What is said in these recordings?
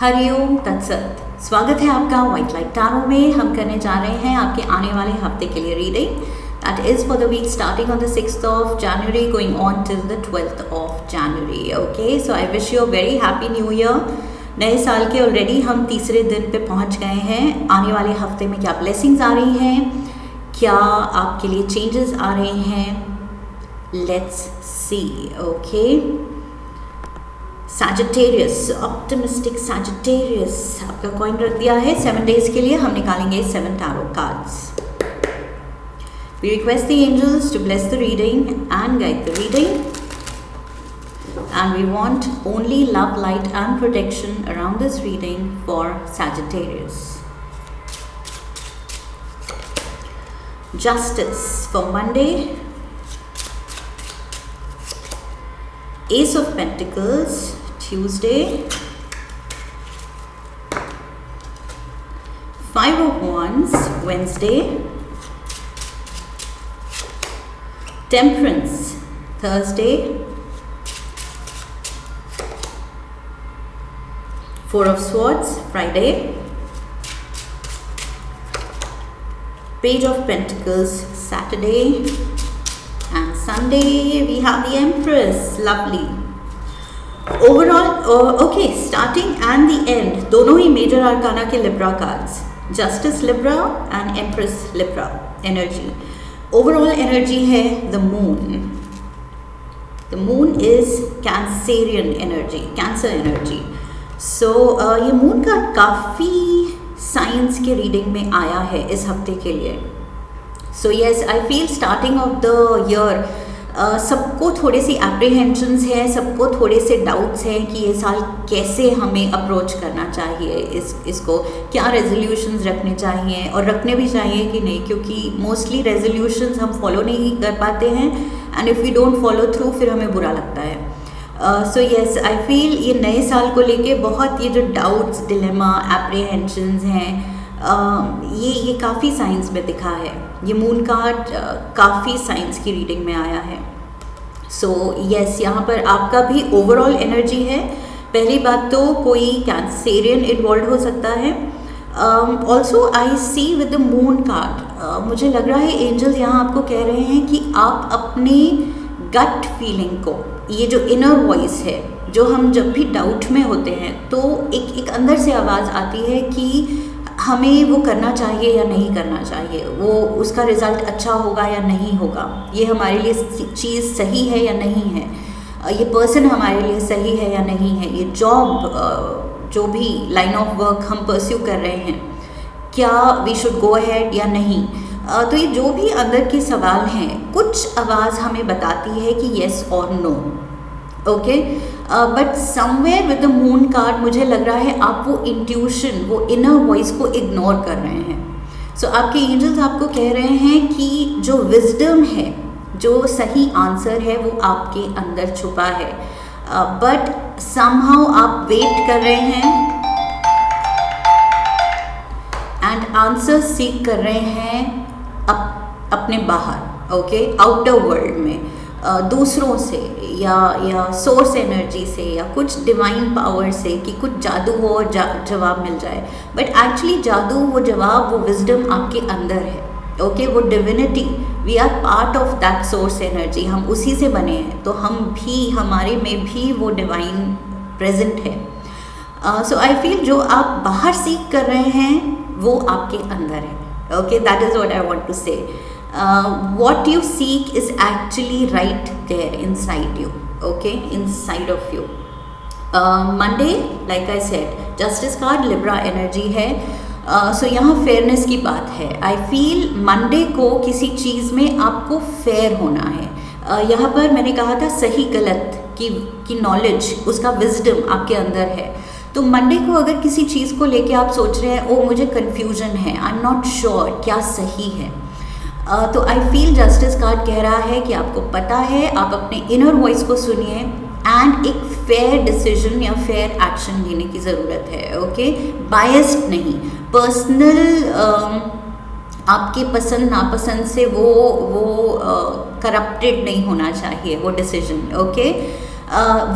हरिओम तत्सत। स्वागत है आपका व्हाइट लाइट टैरो में। हम करने जा रहे हैं आपके आने वाले हफ्ते के लिए reading. That is for the week starting on the 6th of January going on till the 12th of January। Okay, so I wish you a very happy new year. नए साल के ऑलरेडी हम तीसरे दिन पे पहुंच गए हैं। आने वाले हफ्ते में क्या ब्लेसिंग्स आ रही हैं, क्या आपके लिए चेंजेस आ रहे हैं, let's see. Okay, Sagittarius, optimistic Sagittarius, आपका कॉइन रख दिया है 7 days के लिए। हम निकालेंगे 7 tarot cards। We request the angels to bless the reading and guide the reading, and we want only love, light and protection around this reading for Sagittarius. Justice for Monday. Ace of Pentacles Tuesday, 5 of Wands Wednesday, Temperance Thursday, 4 of Swords Friday, Page of Pentacles Saturday, and Sunday we have the Empress. Lovely. Overall, okay, starting and the end दोनों ही major arcana के Libra cards, justice Libra and empress Libra energy. Overall energy है the moon. The moon is Cancerian energy, Cancer energy. So ये moon का काफ़ी science के reading में आया है इस हफ्ते के लिए। So yes, I feel starting of the year सबको थोड़े सी एप्रीहेंशंस हैं, सबको थोड़े से डाउट्स हैं कि ये साल कैसे हमें अप्रोच करना चाहिए, इसको क्या रेजोल्यूशंस रखने चाहिए और रखने भी चाहिए कि नहीं, क्योंकि मोस्टली रेजोल्यूशंस हम फॉलो नहीं कर पाते हैं and if we don't follow through फिर हमें बुरा लगता है। सो येस, आई फील ये नए साल को लेके बहुत ये जो डाउट्स, डिलेमा, एप्रीहेंशंस हैं, ये काफ़ी साइंस में दिखा है। ये मून कार्ड काफ़ी साइंस की रीडिंग में आया है। सो येस, यहाँ पर आपका भी ओवरऑल एनर्जी है। पहली बात तो कोई कैंसेरियन इन्वॉल्व हो सकता है। Also I see with the moon card, मुझे लग रहा है एंजल्स यहाँ आपको कह रहे हैं कि आप अपनी गट फीलिंग को, ये जो इनर वॉइस है, जो हम जब भी डाउट में होते हैं तो एक अंदर से आवाज़ आती है कि हमें वो करना चाहिए या नहीं करना चाहिए, वो उसका रिज़ल्ट अच्छा होगा या नहीं होगा, ये हमारे लिए चीज़ सही है या नहीं है, ये पर्सन हमारे लिए सही है या नहीं है, ये जॉब, जो भी लाइन ऑफ वर्क हम परस्यू कर रहे हैं, क्या वी शुड गो अहेड या नहीं। तो ये जो भी अंदर के सवाल हैं, कुछ आवाज़ हमें बताती है कि येस और no. Okay, but somewhere with the moon card मुझे लग रहा है आप वो इंट्यूशन, वो इनर वॉइस को इग्नोर कर रहे हैं। सो आपके एंजल्स आपको कह रहे हैं कि जो विजडम है, जो सही आंसर है, वो आपके अंदर छुपा है, बट समहाउ आप वेट कर रहे हैं एंड आंसर सीख कर रहे हैं अपने बाहर, ओके, आउटर वर्ल्ड में, दूसरों से या सोर्स एनर्जी से या कुछ डिवाइन पावर से, कि कुछ जादू हो और जवाब मिल जाए। बट एक्चुअली जादू, वो जवाब, वो विजडम आपके अंदर है। ओके, वो divinity, we are part of that source energy, हम उसी से बने हैं, तो हम भी, हमारे में भी वो डिवाइन प्रेजेंट है। सो आई फील जो आप बाहर सीख कर रहे हैं वो आपके अंदर है। Okay, that is what I want to say. What you seek is actually right there inside you, okay, inside of you. Monday, like I said, Justice card, Libra energy है। So यहाँ फेयरनेस की बात है। I feel Monday को किसी चीज़ में आपको fair होना है। यहाँ पर मैंने कहा था सही गलत की नॉलेज, उसका विजडम आपके अंदर है। तो मंडे को अगर किसी चीज़ को लेके आप सोच रहे हैं, ओ मुझे कन्फ्यूजन है, आई एम नॉट श्योर क्या सही है, तो आई फील जस्टिस कार्ड कह रहा है कि आपको पता है, आप अपने इनर वॉइस को सुनिए एंड एक फेयर डिसीजन या फेयर एक्शन लेने की ज़रूरत है। ओके, बायस्ड नहीं, पर्सनल आपके पसंद नापसंद से वो करप्टेड नहीं होना चाहिए वो डिसीजन। ओके,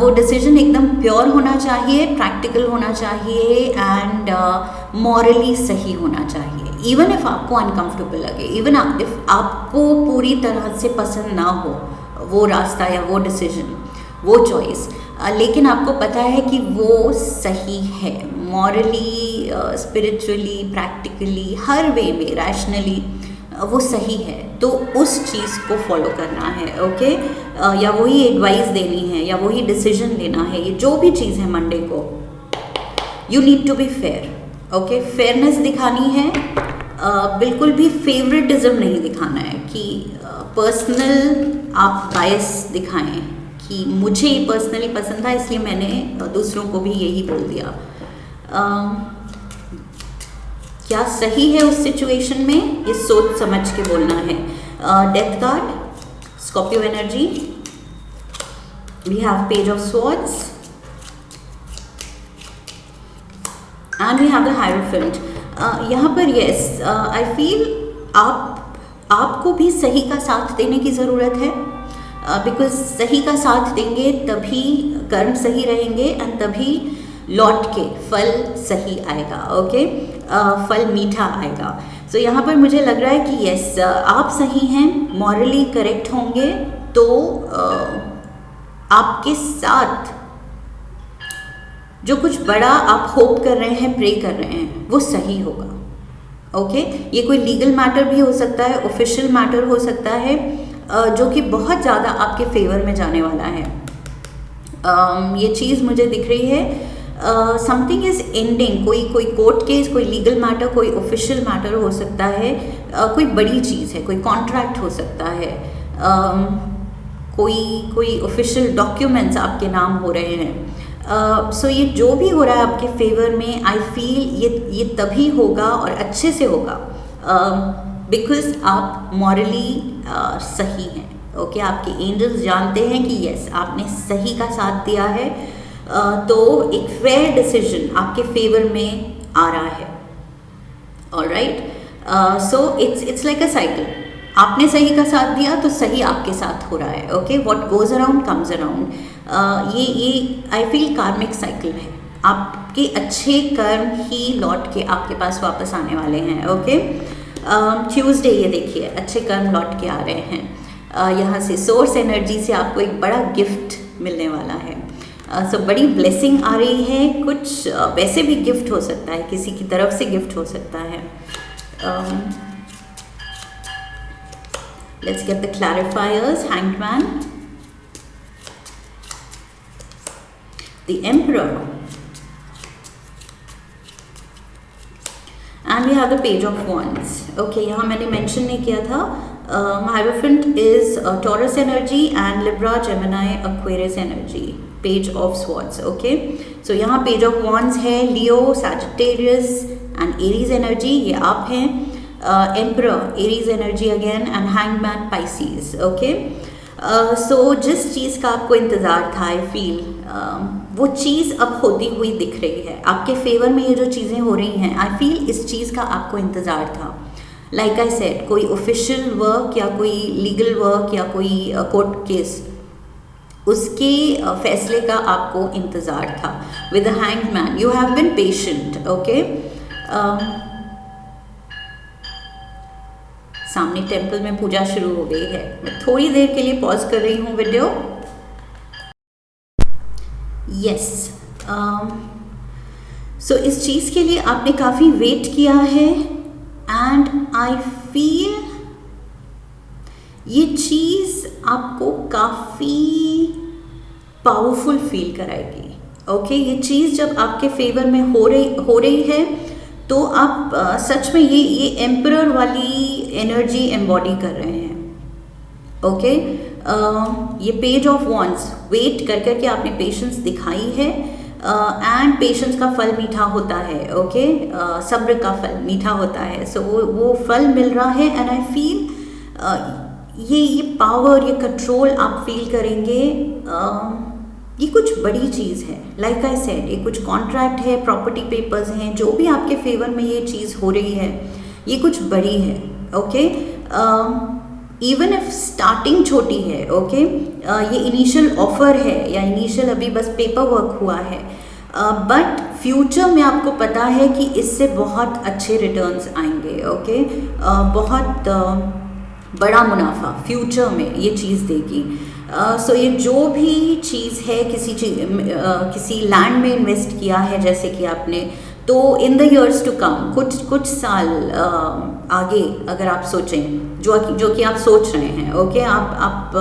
वो डिसीजन एकदम प्योर होना चाहिए, प्रैक्टिकल होना चाहिए एंड मॉरली सही होना चाहिए। इवन इफ आपको अनकंफर्टेबल लगे, इवन इफ आपको पूरी तरह से पसंद ना हो वो रास्ता या वो डिसीजन, वो चॉइस, लेकिन आपको पता है कि वो सही है, मॉरली, स्पिरिचुअली, प्रैक्टिकली, हर वे में, रैशनली वो सही है, तो उस चीज़ को फॉलो करना है। ओके, या वही एडवाइस देनी है या वही डिसीजन लेना है, ये जो भी चीज़ है मंडे को, you need to be fair. Okay, fairness दिखानी है, बिल्कुल भी फेवरेटिज्म नहीं दिखाना है कि पर्सनल आप बायस दिखाएं कि मुझे पर्सनली पसंद था इसलिए मैंने दूसरों को भी यही बोल दिया। क्या सही है उस सिचुएशन में, ये सोच समझ के बोलना है। Death card, Scorpio energy, we have page of swords and we have the hierophant. यहाँ पर यस, आई फील आपको भी सही का साथ देने की ज़रूरत है, बिकॉज सही का साथ देंगे तभी कर्म सही रहेंगे एंड तभी लौट के फल सही आएगा। ओके, फल मीठा आएगा। सो यहाँ पर मुझे लग रहा है कि यस, आप सही हैं, मॉरली करेक्ट होंगे तो आपके साथ जो कुछ बड़ा आप होप कर रहे हैं, प्रे कर रहे हैं, वो सही होगा। ओके, ये कोई लीगल मैटर भी हो सकता है, ऑफिशियल मैटर हो सकता है, जो कि बहुत ज़्यादा आपके फेवर में जाने वाला है। ये चीज़ मुझे दिख रही है, समथिंग इज एंडिंग, कोई कोर्ट केस, कोई लीगल मैटर, कोई ऑफिशियल मैटर हो सकता है, कोई बड़ी चीज़ है, कोई कॉन्ट्रैक्ट हो सकता है, कोई ऑफिशियल डॉक्यूमेंट्स आपके नाम हो रहे हैं। सो ये जो भी हो रहा है आपके फेवर में, आई फील ये तभी होगा और अच्छे से होगा बिकॉज आप मॉरली सही हैं। ओके, आपके एंजल्स जानते हैं कि यस, आपने सही का साथ दिया है, तो एक फेयर डिसीजन आपके फेवर में आ रहा है। Alright, so it's like a cycle, आपने सही का साथ दिया तो सही आपके साथ हो रहा है। Okay, what goes around comes around, ये आई फील कार्मिक साइकिल है, आपके अच्छे कर्म ही लौट के आपके पास वापस आने वाले हैं। ओके, ट्यूसडे ये देखिए, अच्छे कर्म लौट के आ रहे हैं, यहाँ से सोर्स एनर्जी से आपको एक बड़ा गिफ्ट मिलने वाला है। सो बड़ी ब्लेसिंग आ रही है, कुछ वैसे भी गिफ्ट हो सकता है, किसी की तरफ से गिफ्ट हो सकता है। Let's get the clarifiers, hanged man, the emperor and we have the page of wands. Okay, यहाँ मैंने मेंशन नहीं किया था, hierophant is Taurus energy and Libra, Gemini, Aquarius energy, page of swords. Okay, so यहाँ page of wands है, Leo, Sagittarius and Aries energy, ये आप हैं, emperor, Aries energy again, and hangman, Pisces. Okay, so जिस चीज़ का आपको इंतज़ार था, आई फील वो चीज़ अब होती हुई दिख रही है आपके फेवर में। ये जो चीज़ें हो रही हैं, आई फील इस चीज़ का आपको इंतज़ार था। लाइक आई सेड, कोई ऑफिशियल वर्क या कोई लीगल वर्क या कोई कोर्ट केस, उसके फैसले का आपको इंतज़ार था। With the hanged man you have been patient. Okay, सामने टेम्पल में पूजा शुरू हो गई है। मैं थोड़ी देर के लिए पॉज कर रही हूँ वीडियो। यस, सो इस चीज़ के लिए आपने काफ़ी वेट किया है एंड आई फील ये चीज़ आपको काफ़ी पावरफुल फील कराएगी। ओके, ये चीज़ जब आपके फेवर में हो रही है तो आप सच में ये एम्परर वाली एनर्जी एम्बॉडी कर रहे हैं। ओके, ये पेज ऑफ वॉन्ड्स, वेट कर कर के आपने पेशेंस दिखाई है एंड पेशेंस का फल मीठा होता है। ओके, सब्र का फल मीठा होता है। सो वो फल मिल रहा है एंड आई फील ये पावर, ये कंट्रोल आप फील करेंगे। ये कुछ बड़ी चीज़ है, लाइक आई सेड, ये कुछ कॉन्ट्रैक्ट है, प्रॉपर्टी पेपर्स हैं, जो भी आपके फेवर में ये चीज़ हो रही है, ये कुछ बड़ी है। ओके, इवन इफ स्टार्टिंग छोटी है, ओके, ये इनिशियल ऑफर है या इनिशियल अभी बस पेपर वर्क हुआ है, बट फ्यूचर में आपको पता है कि इससे बहुत अच्छे रिटर्न्स आएंगे, ओके, बहुत बड़ा मुनाफा फ्यूचर में ये चीज़ देगी। सो ये जो भी चीज़ है, किसी लैंड में इन्वेस्ट किया है जैसे कि आपने, तो in the years to come, कुछ साल आगे अगर आप सोचें, जो कि आप सोच रहे हैं, ओके, आप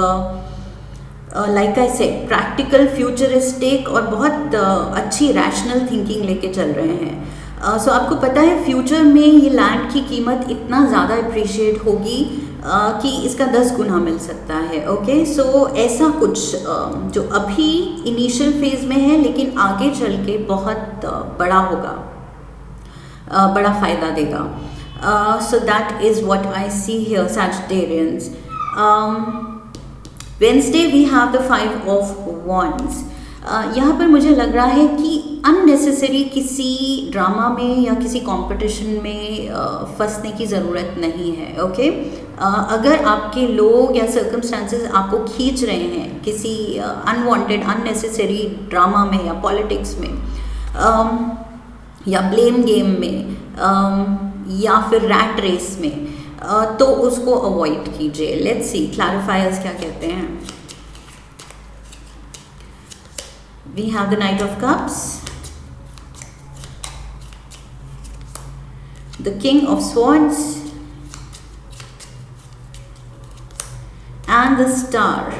लाइक आई से प्रैक्टिकल, फ्यूचरिस्टिक और बहुत अच्छी रैशनल थिंकिंग लेके चल रहे हैं। सो आपको पता है फ्यूचर में ये लैंड की कीमत इतना ज़्यादा अप्रिशिएट होगी कि इसका 10 गुना मिल सकता है, ओके। सो ऐसा कुछ जो अभी इनिशियल फेज में है लेकिन आगे चल के बहुत बड़ा होगा, बड़ा फ़ायदा देगा। So that is what I see here Sagittarians. Wednesday we have the 5 of wands. यहाँ पर मुझे लग रहा है कि अननेसेसरी किसी ड्रामा में या किसी कंपटीशन में फंसने की ज़रूरत नहीं है, ओके। अगर आपके लोग या सर्कमस्टांसेस आपको खींच रहे हैं किसी अनवांटेड अननेसेसरी ड्रामा में या पॉलिटिक्स में, या ब्लेम गेम में, या फिर रैट रेस में, तो उसको अवॉइड कीजिए। लेट्स सी क्लैरिफायर्स क्या कहते हैं। We have the knight of cups, the king of swords and the star.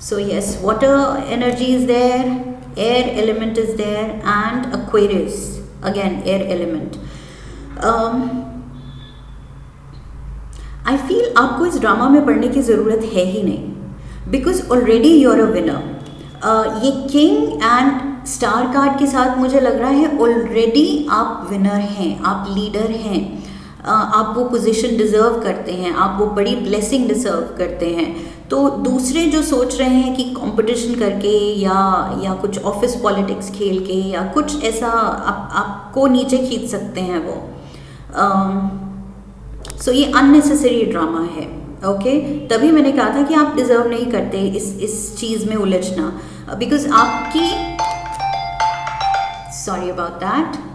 So yes, water energy is there, air element is there, and Aquarius, again air element. I feel आपको इस drama में पढ़ने की ज़रूरत है ही नहीं, because already you are a winner. ये किंग एंड स्टार कार्ड के साथ मुझे लग रहा है ऑलरेडी आप विनर हैं, आप लीडर हैं, आप वो पोजीशन डिज़र्व करते हैं, आप वो बड़ी ब्लेसिंग डिज़र्व करते हैं। तो दूसरे जो सोच रहे हैं कि कंपटीशन करके या कुछ ऑफिस पॉलिटिक्स खेल के या कुछ ऐसा आपको नीचे खींच सकते हैं वो, सो ये अननेसेसरी ड्रामा है, ओके। तभी मैंने कहा था कि आप डिज़र्व नहीं करते इस चीज़ में उलझना, बिकॉज आपकी, सॉरी अबाउट दैट,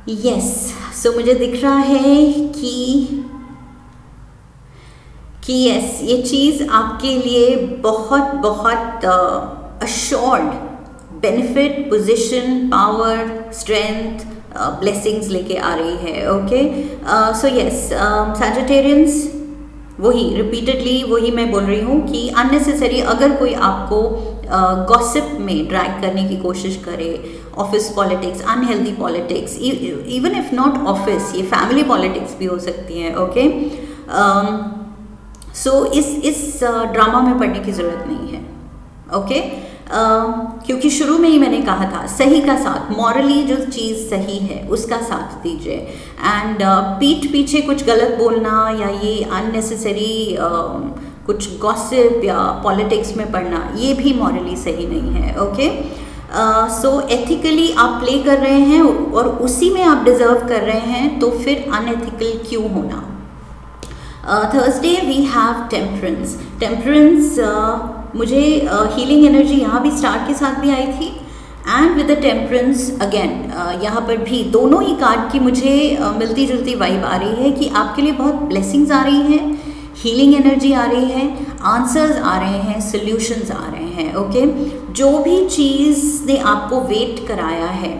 यस। सो मुझे दिख रहा है कि यस, ये चीज़ आपके लिए बहुत बहुत assured benefit, position, power, strength, blessings लेके आ रही है, ओके। सो यस सैजिटेरियंस, वही रिपीटेडली वही मैं बोल रही हूँ कि अननेसेसरी अगर कोई आपको गॉसिप में ड्रैग करने की कोशिश करे, office politics, unhealthy politics, even if not office, ये फैमिली पॉलिटिक्स भी हो सकती है, ओके। सो इस ड्रामा में पढ़ने की ज़रूरत नहीं है, ओके। क्योंकि शुरू में ही मैंने कहा था सही का साथ, मॉरली जो चीज़ सही है उसका साथ दीजिए, एंड पीठ पीछे कुछ गलत बोलना या ये अननेसेसरी कुछ गॉसिप या पॉलिटिक्स में पढ़ना, ये भी मॉरली सही नहीं है, ओके। सो एथिकली आप प्ले कर रहे हैं और उसी में आप डिज़र्व कर रहे हैं, तो फिर अनएथिकल क्यों होना। Thursday we have temperance. Temperance मुझे हीलिंग एनर्जी यहाँ भी स्टार के साथ भी आई थी, and with the temperance again यहाँ पर भी दोनों ही कार्ड की मुझे मिलती जुलती वाइब आ रही है कि आपके लिए बहुत ब्लेसिंग्स आ रही हैं, हीलिंग एनर्जी आ रही है, आंसर्स आ रहे हैं, सॉल्यूशंस आ रहे हैं, ओके। जो भी चीज़ ने आपको वेट कराया है,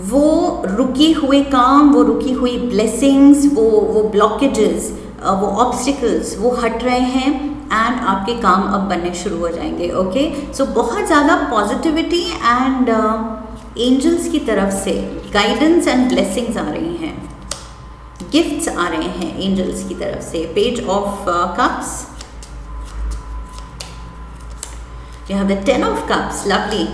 वो रुके हुए काम, वो रुकी हुई ब्लेसिंग्स, वो ब्लॉकेजेस, वो ऑब्स्टिकल्स, वो हट रहे हैं, एंड आपके काम अब बनने शुरू हो जाएंगे, ओके। सो बहुत ज़्यादा पॉजिटिविटी एंड एंजल्स की तरफ से गाइडेंस एंड ब्लेसिंग्स आ रही हैं, गिफ्ट्स आ रहे हैं एंजल्स की तरफ से। Page of cups, you have the 10 of cups, lovely,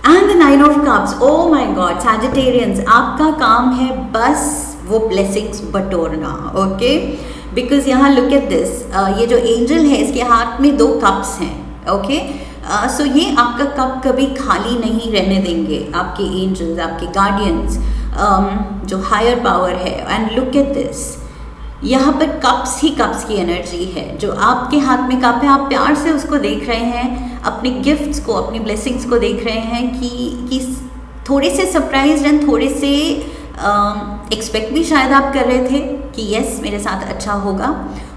and the 9 of cups. Oh my god, Sagittarians, आपका काम है बस वो ब्लेसिंग्स बटोरना, ओके। बिकॉज यहाँ लुक एट दिस, ये जो एंजल है इसके हाथ में 2 कप्स हैं, ओके। सो ये आपका कप कभी खाली नहीं रहने देंगे आपके एंजल्स, आपके गार्डियंस, जो हायर पावर है। एंड लुक एट दिस, यहाँ पर कप्स ही कप्स की एनर्जी है। जो आपके हाथ में कप है, आप प्यार से उसको देख रहे हैं, अपने गिफ्ट्स को, अपनी ब्लेसिंग्स को देख रहे हैं कि थोड़े से सरप्राइज एंड थोड़े से एक्सपेक्ट भी शायद आप कर रहे थे कि यस मेरे साथ अच्छा होगा,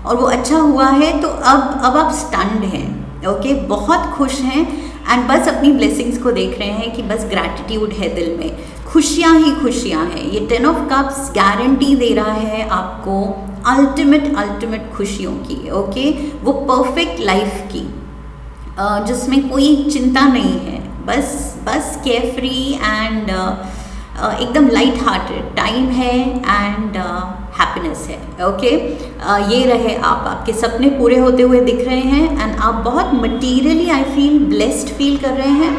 और वो अच्छा हुआ है। तो अब आप स्टन्ड हैं, ओके, बहुत खुश हैं एंड बस अपनी ब्लेसिंग्स को देख रहे हैं कि बस ग्रैटिट्यूड है दिल में, खुशियाँ ही खुशियाँ हैं। ये 10 ऑफ कप्स गारंटी दे रहा है आपको अल्टीमेट खुशियों की, ओके, वो परफेक्ट लाइफ की, जिसमें कोई चिंता नहीं है, बस केयरफ्री एंड एकदम लाइट हार्टेड टाइम है एंड हैप्पीनेस है, ओके। ये रहे आप, आपके सपने पूरे होते हुए दिख रहे हैं एंड आप बहुत materially I feel blessed feel कर रहे हैं,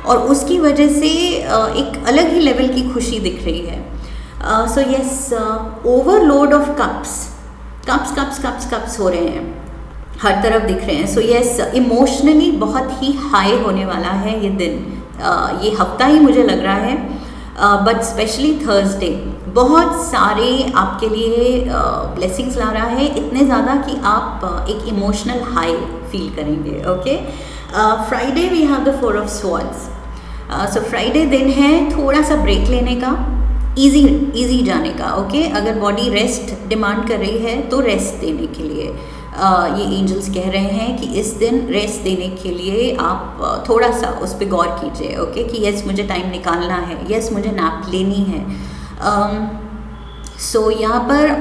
और उसकी वजह से एक अलग ही लेवल की खुशी दिख रही है। So yes, overload of cups हो रहे हैं, हर तरफ दिख रहे हैं। सो यस, इमोशनली बहुत ही हाई होने वाला है ये दिन, ये हफ्ता ही मुझे लग रहा है, बट स्पेशली थर्सडे बहुत सारे आपके लिए ब्लेसिंग्स ला रहा है, इतने ज़्यादा कि आप एक इमोशनल हाई फील करेंगे, okay. Friday we have the 4 of swords. So Friday दिन है थोड़ा सा ब्रेक लेने का, इजी जाने का, ओके। अगर बॉडी रेस्ट डिमांड कर रही है तो रेस्ट देने के लिए ये एंजल्स कह रहे हैं कि इस दिन रेस्ट देने के लिए आप थोड़ा सा उस पर गौर कीजिए, ओके, कि यस मुझे टाइम निकालना है, यस मुझे नैप लेनी है। सो यहाँ पर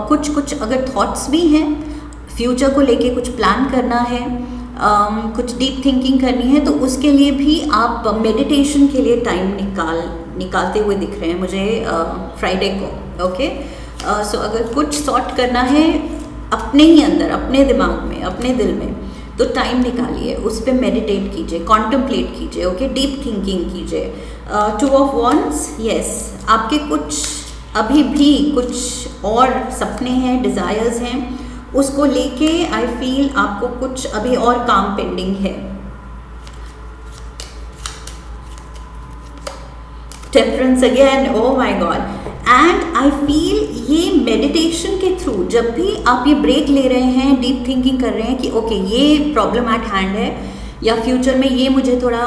कुछ अगर थॉट्स भी हैं, फ्यूचर को लेके कुछ प्लान करना है, कुछ डीप थिंकिंग करनी है, तो उसके लिए भी आप मेडिटेशन के लिए टाइम निकालते हुए दिख रहे हैं मुझे फ्राइडे को, ओके। सो अगर कुछ सॉर्ट करना है अपने ही अंदर, अपने दिमाग में, अपने दिल में, तो टाइम निकालिए, उस पर मेडिटेट कीजिए, कॉन्टम्पलेट कीजिए, ओके, डीप थिंकिंग कीजिए। 2 ऑफ वॉन्ड्स, यस, आपके कुछ अभी भी कुछ और सपने हैं, डिज़ायर्स हैं, उसको लेके आई फील आपको कुछ अभी और काम पेंडिंग है। Temperance again, oh my God. And I feel ये मेडिटेशन के थ्रू, जब भी आप ये ब्रेक ले रहे हैं, डीप थिंकिंग कर रहे हैं कि ओके ये प्रॉब्लम एट हैंड है, या फ्यूचर में ये मुझे थोड़ा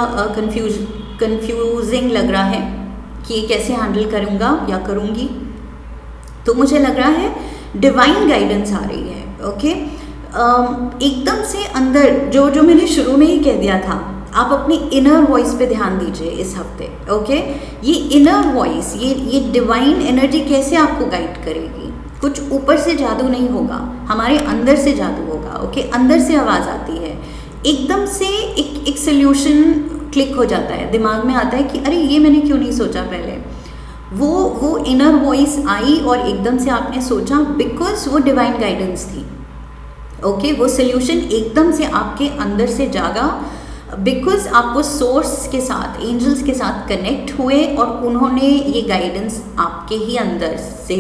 कंफ्यूजिंग लग रहा है कि ये कैसे हैंडल करूँगा या करूँगी, तो मुझे लग रहा है डिवाइन गाइडेंस आ रही है, ओके। एकदम से अंदर जो मैंने शुरू में ही कह दिया था, आप अपनी इनर वॉइस पे ध्यान दीजिए इस हफ्ते, ओके। ये इनर वॉइस, ये डिवाइन एनर्जी कैसे आपको गाइड करेगी, कुछ ऊपर से जादू नहीं होगा, हमारे अंदर से जादू होगा, ओके। अंदर से आवाज़ आती है, एकदम से एक सोल्यूशन क्लिक हो जाता है, दिमाग में आता है कि अरे ये मैंने क्यों नहीं सोचा पहले। वो इनर वॉइस आई और एकदम से आपने सोचा, बिकॉज वो डिवाइन गाइडेंस थी, ओके। वो सोल्यूशन एकदम से आपके अंदर से जागा, बिकॉज आप वो सोर्स के साथ, एंजल्स के साथ कनेक्ट हुए और उन्होंने ये गाइडेंस आपके ही अंदर से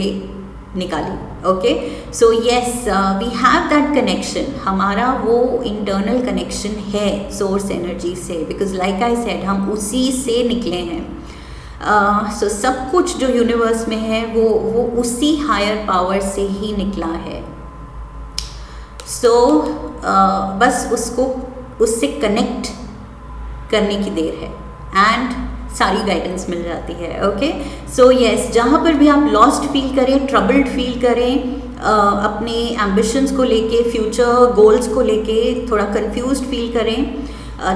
निकाली, okay. So yes, we have that connection, हमारा वो इंटरनल कनेक्शन है सोर्स एनर्जी से, बिकॉज लाइक आई सेड हम उसी से निकले हैं। सो सब कुछ जो यूनिवर्स में है वो उसी हायर पावर से ही निकला है। सो बस उससे कनेक्ट करने की देर है एंड सारी गाइडेंस मिल जाती है, ओके। सो यस, जहाँ पर भी आप लॉस्ट फील करें, ट्रबल्ड फील करें, अपने एम्बिशंस को लेके, फ्यूचर गोल्स को लेके थोड़ा कंफ्यूज्ड फील करें,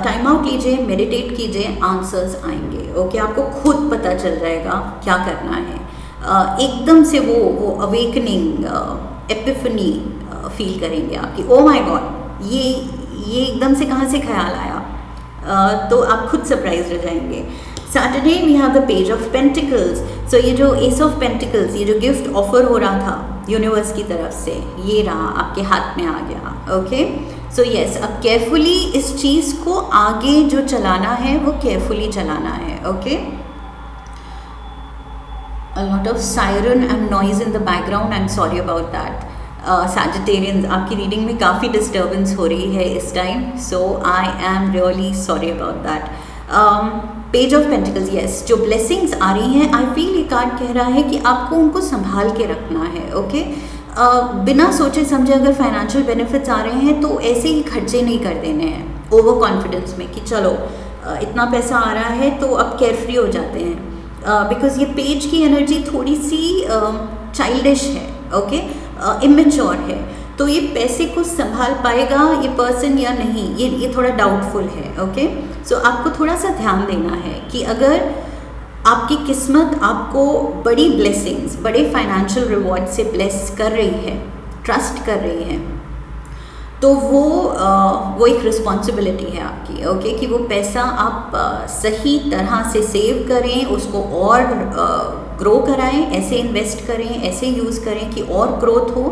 टाइम आउट लीजिए, मेडिटेट कीजिए, आंसर्स आएंगे, ओके। आपको खुद पता चल जाएगा क्या करना है, एकदम से वो अवेकनिंग, एपिफनी फील करेंगे आपकी, ओ माय गॉड ये एकदम से कहाँ से ख्याल आया, तो आप खुद सरप्राइज रह जाएंगे। Saturday we have the page of pentacles. So ये जो एस ऑफ पेंटिकल्स, ये जो गिफ्ट ऑफर हो रहा था यूनिवर्स की तरफ से, ये रहा आपके हाथ में आ गया, ओके। सो यस, अब केयरफुली इस चीज़ को आगे जो चलाना है वो केयरफुली चलाना है, okay. A lot of siren and noise in the background, I'm sorry about that. Sagittarians, आपकी रीडिंग में काफ़ी डिस्टर्बेंस हो रही है इस time, so I am really sorry about that. Page of pentacles, yes, जो ब्लेसिंग्स आ रही हैं, आई फील ये कार्ड कह रहा है कि आपको उनको संभाल के रखना है, ओके। बिना सोचे समझे अगर फाइनेंशियल बेनिफिट्स आ रहे हैं तो ऐसे ही खर्चे नहीं कर देने हैं ओवर कॉन्फिडेंस में कि चलो इतना पैसा आ रहा है तो अब केयरफ्री हो जाते हैं, बिकॉज ये पेज की एनर्जी थोड़ी सी चाइल्डिश है, ओके, इमेच्योर है, तो ये पैसे को संभाल पाएगा ये पर्सन या नहीं, ये थोड़ा डाउटफुल है, ओके। सो आपको थोड़ा सा ध्यान देना है कि अगर आपकी किस्मत आपको बड़ी ब्लेसिंग्स, बड़े फाइनेंशियल रिवॉर्ड से ब्लेस कर रही है, ट्रस्ट कर रही है, तो वो एक रिस्पॉन्सिबिलिटी है आपकी, ओके, कि वो पैसा आप सही तरह से सेव करें, उसको और ग्रो कराएं, ऐसे इन्वेस्ट करें, ऐसे यूज़ करें कि और ग्रोथ हो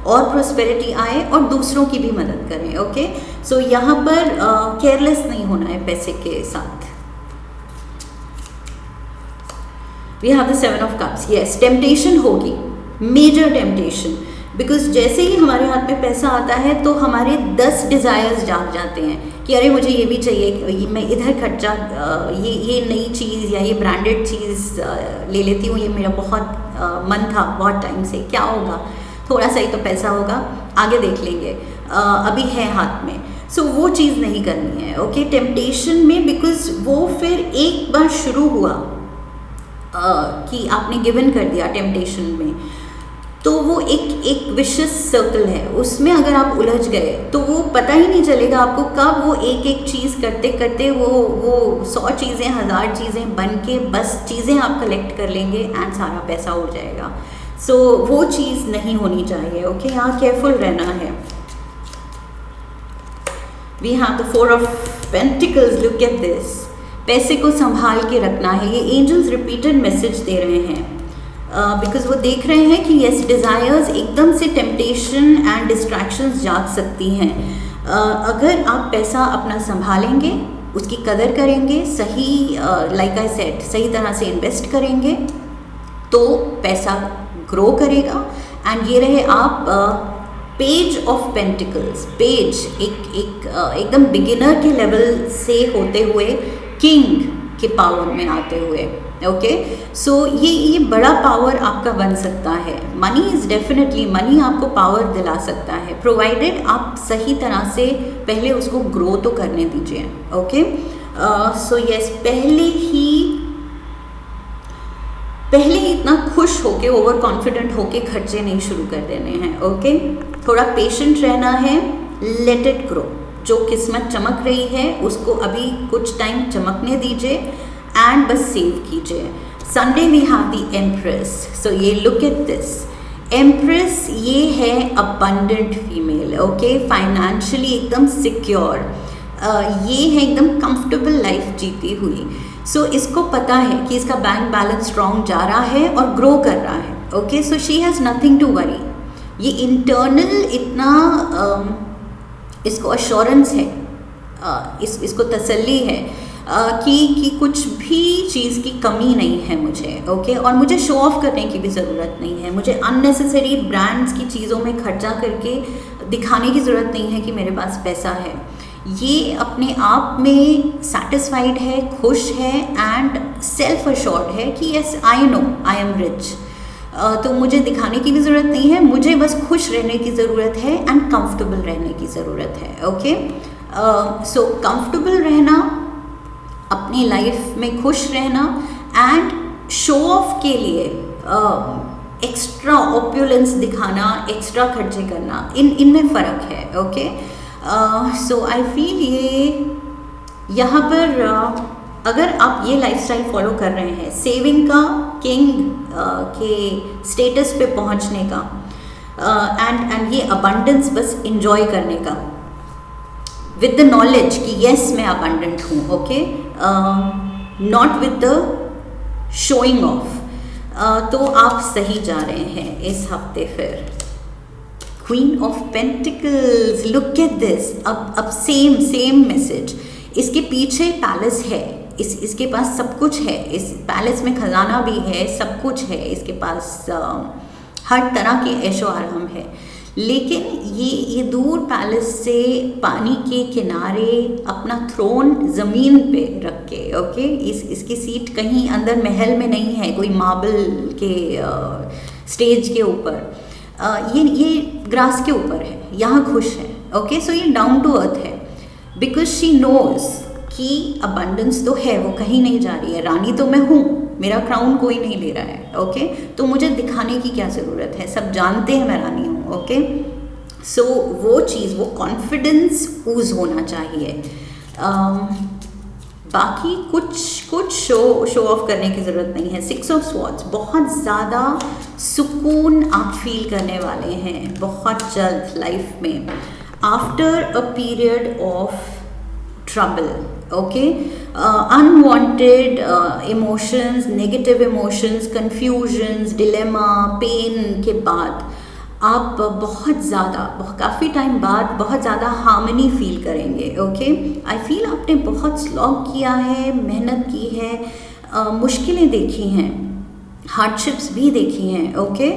और प्रोस्पेरिटी आए और दूसरों की भी मदद करें, ओके। सो यहाँ पर केयरलेस नहीं होना है पैसे के साथ। We have the 7 of cups, yes, temptation होगी, मेजर टेम्पटेशन, बिकॉज जैसे ही हमारे हाथ में पैसा आता है तो हमारे 10 डिज़ायर्स जाग जाते हैं कि अरे मुझे ये भी चाहिए, मैं इधर खर्चा, ये नई चीज़ या ये ब्रांडेड चीज़ ले लेती हूँ, ये मेरा बहुत मन था बहुत टाइम से, क्या होगा, थोड़ा सा ही तो पैसा होगा, आगे देख लेंगे, अभी है हाथ में। सो वो चीज़ नहीं करनी है, ओके, टेम्पटेशन में, बिकॉज वो फिर एक बार शुरू हुआ कि आपने गिवन कर दिया टेम्पटेशन में, तो वो एक विशियस सर्कल है, उसमें अगर आप उलझ गए तो वो पता ही नहीं चलेगा आपको कब वो एक चीज़ करते करते वो 100 चीज़ें, 1000 चीज़ें बन के बस चीज़ें आप कलेक्ट कर लेंगे एंड सारा पैसा हो जाएगा। सो वो चीज़ नहीं होनी चाहिए, ओके, यहाँ केयरफुल रहना है। We have the 4 of pentacles, look at this, पैसे को संभाल के रखना है, ये एंजल्स रिपीटेड मैसेज दे रहे हैं, बिकॉज वो देख रहे हैं कि यस, डिज़ायर्स एकदम से टेम्पटेशन एंड डिस्ट्रैक्शंस जाग सकती हैं। अगर आप पैसा अपना संभालेंगे, उसकी कदर करेंगे, सही लाइक आई सेड सही तरह से इन्वेस्ट करेंगे तो पैसा ग्रो करेगा। एंड ये रहे आप पेज ऑफ पेंटिकल्स, पेज एकदम बिगिनर के लेवल से होते हुए किंग के पावर में आते हुए, ओके। सो ये बड़ा पावर आपका बन सकता है। मनी इज़ डेफिनेटली, मनी आपको पावर दिला सकता है, प्रोवाइडेड आप सही तरह से पहले उसको ग्रो तो करने दीजिए, ओके। सो यस, पहले ही इतना खुश होके, ओवर कॉन्फिडेंट होके खर्चे नहीं शुरू कर देने हैं, ओके। थोड़ा पेशेंट रहना है, लेट इट ग्रो, जो किस्मत चमक रही है उसको अभी कुछ टाइम चमकने दीजिए एंड बस सेव कीजिए। Sunday we have the empress, so ये लुक एट दिस, एम्प्रेस ये है अबंडेंट फीमेल, ओके, फाइनेंशियली एकदम सिक्योर, ये है एकदम कंफर्टेबल लाइफ जीती हुई। सो इसको पता है कि इसका बैंक बैलेंस स्ट्रॉन्ग जा रहा है और ग्रो कर रहा है, okay. So she has nothing to worry, ये इंटरनल इतना इसको अश्योरेंस है, इसको तसल्ली है कि कुछ भी चीज़ की कमी नहीं है मुझे, ओके। और मुझे शो ऑफ करने की भी ज़रूरत नहीं है, मुझे अननेसेसरी ब्रांड्स की चीज़ों में खर्चा करके दिखाने की ज़रूरत नहीं है कि मेरे पास पैसा है। ये अपने आप में सेटिस्फाइड है, खुश है एंड सेल्फ अश्योर्ड है कि yes, I know I am rich, तो मुझे दिखाने की भी ज़रूरत नहीं है, मुझे बस खुश रहने की ज़रूरत है एंड कंफर्टेबल रहने की ज़रूरत है, ओके। सो कंफर्टेबल रहना, अपनी लाइफ में खुश रहना एंड शो ऑफ के लिए एक्स्ट्रा ऑप्यूलेंस दिखाना, एक्स्ट्रा खर्चे करना, इनमें फ़र्क है, ओके। सो आई फील ये यहाँ पर अगर आप ये लाइफस्टाइल फॉलो कर रहे हैं, सेविंग का, किंग के स्टेटस पे पहुँचने का, एंड ये अबंडेंस बस इंजॉय करने का विद द नॉलेज कि यस मैं अबंडेंट हूँ, okay, not with the showing off, तो आप सही जा रहे हैं इस हफ्ते। फिर queen of pentacles, look at this, अब सेम मैसेज, इसके पीछे पैलेस है, इसके पास सब कुछ है, इस पैलेस में खजाना भी है, सब कुछ है इसके पास, हर तरह के ऐशो आराम है, लेकिन ये दूर पैलेस से पानी के किनारे अपना थ्रोन ज़मीन पे रख के, ओके, इसकी सीट कहीं अंदर महल में नहीं है, कोई मार्बल के स्टेज के ऊपर, ये ग्रास के ऊपर है, यहाँ खुश है, ओके। सो ये डाउन टू अर्थ है, बिकॉज शी नोज कि अबंडेंस तो है, वो कहीं नहीं जा रही है, रानी तो मैं हूँ, मेरा क्राउन कोई नहीं ले रहा है, ओके। तो मुझे दिखाने की क्या ज़रूरत है, सब जानते हैं मैं रानी हूँ, ओके। सो वो चीज़, वो कॉन्फिडेंस ऊज होना चाहिए। बाकी कुछ शो ऑफ करने की ज़रूरत नहीं है। 6 ऑफ स्वॉर्ड्स, बहुत ज़्यादा सुकून आप फील करने वाले हैं बहुत जल्द लाइफ में, after a period of trouble, okay. Unwanted emotions, negative emotions, confusions, dilemma, pain के बाद आप काफ़ी टाइम बाद बहुत ज़्यादा हार्मनी फील करेंगे, ओके। आई फील आपने बहुत स्लॉग किया है, मेहनत की है, मुश्किलें देखी हैं, हार्डशिप्स भी देखी हैं, okay.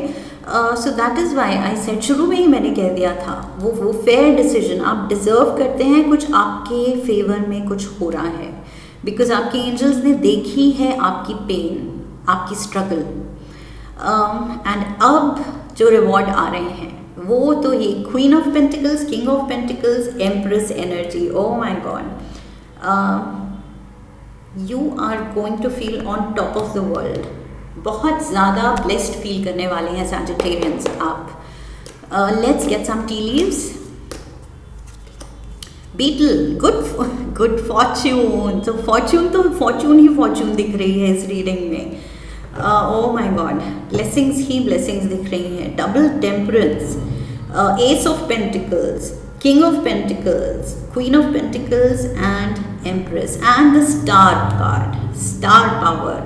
So that is why I said, शुरू में ही मैंने कह दिया था, वो फेयर डिसीजन आप डिज़र्व करते हैं, कुछ आपके फेवर में कुछ हो रहा है, बिकॉज आपके एंजल्स ने देखी है आपकी पेन, आपकी स्ट्रगल, एंड अब जो रिवॉर्ड आ रहे हैं वो तो ये queen of pentacles, king of pentacles, empress energy, oh my god, you are going to feel on top of the world, बहुत ज़्यादा ब्लेस्ड फील करने वाले हैं सैजिटेरियंस आप। Let's get some tea leaves. Beetle, good fortune, तो fortune ही fortune दिख रही है इस रीडिंग में। ओह माय गॉड, ब्लेसिंग्स ही ब्लेसिंग्स दिख रही हैं। Double temperance, ace of pentacles, king of pentacles, queen of pentacles and empress, and the star card, star power,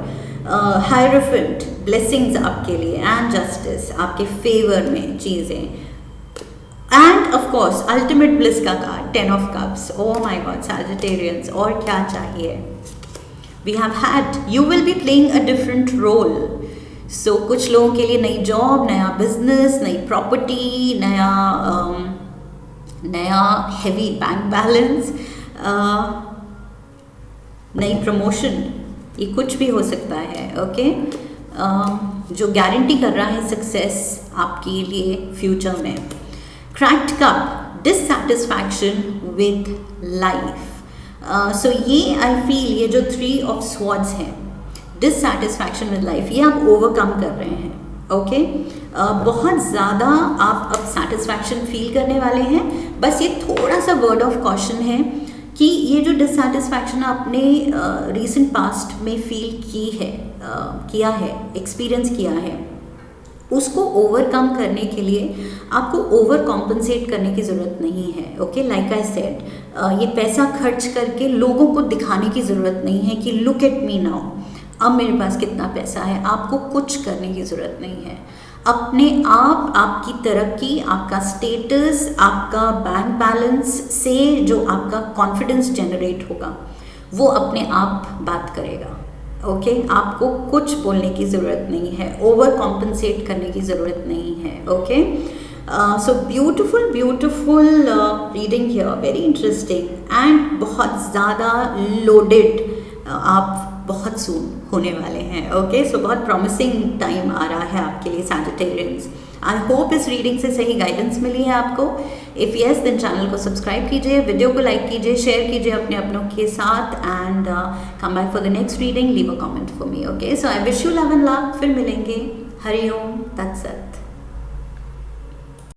hierophant, blessings आपके लिए, एंड जस्टिस, आपके फेवर में चीज़ें, and of course ultimate bliss का card, 10 of cups. Oh my God Sagittarians, और क्या चाहिए। We have had, you will be playing a different role. So कुछ लोगों के लिए नई जॉब, नया बिजनेस, नई प्रॉपर्टी, नया हेवी बैंक बैलेंस, नई प्रमोशन, ये कुछ भी हो सकता है, ओके। जो गारंटी कर रहा है सक्सेस आपके लिए फ्यूचर में। Cracked cup, dissatisfaction with life. So ये आई फील, ये जो 3 ऑफ स्वॉर्ड्स हैं, डिससैटिस्फैक्शन विद लाइफ, ये आप ओवरकम कर रहे हैं, ओके। बहुत ज़्यादा आप अब सेटिस्फैक्शन फील करने वाले हैं। बस ये थोड़ा सा वर्ड ऑफ कॉशन है कि ये जो डिससैटिस्फैक्शन आपने रीसेंट पास्ट में फील किया है, एक्सपीरियंस किया है, उसको ओवरकम करने के लिए आपको ओवर कॉम्पनसेट करने की ज़रूरत नहीं है, ओके। लाइक आई सेड, ये पैसा खर्च करके लोगों को दिखाने की ज़रूरत नहीं है कि लुक एट मी नाउ, अब मेरे पास कितना पैसा है। आपको कुछ करने की ज़रूरत नहीं है। अपने आप आपकी तरक्की, आपका स्टेटस, आपका बैंक बैलेंस से जो आपका कॉन्फिडेंस जनरेट होगा वो अपने आप बात करेगा, ओके। आपको कुछ बोलने की ज़रूरत नहीं है, ओवर कॉम्पनसेट करने की ज़रूरत नहीं है, okay. So beautiful reading here, very interesting and बहुत ज़्यादा लोडेड आप बहुत सून होने वाले हैं, ओके। सो बहुत प्रॉमिसिंग टाइम आ रहा है आपके लिए सैजिटेरियंस। आई होप इस रीडिंग से सही गाइडेंस मिली है आपको। इफ़ यस देन चैनल को सब्सक्राइब कीजिए, वीडियो को लाइक कीजिए, शेयर कीजिए अपने अपनों के साथ, and come back for the next reading, leave a comment for me, okay. So I wish you love and luck. फिर मिलेंगे। हरि ओम तत्सत।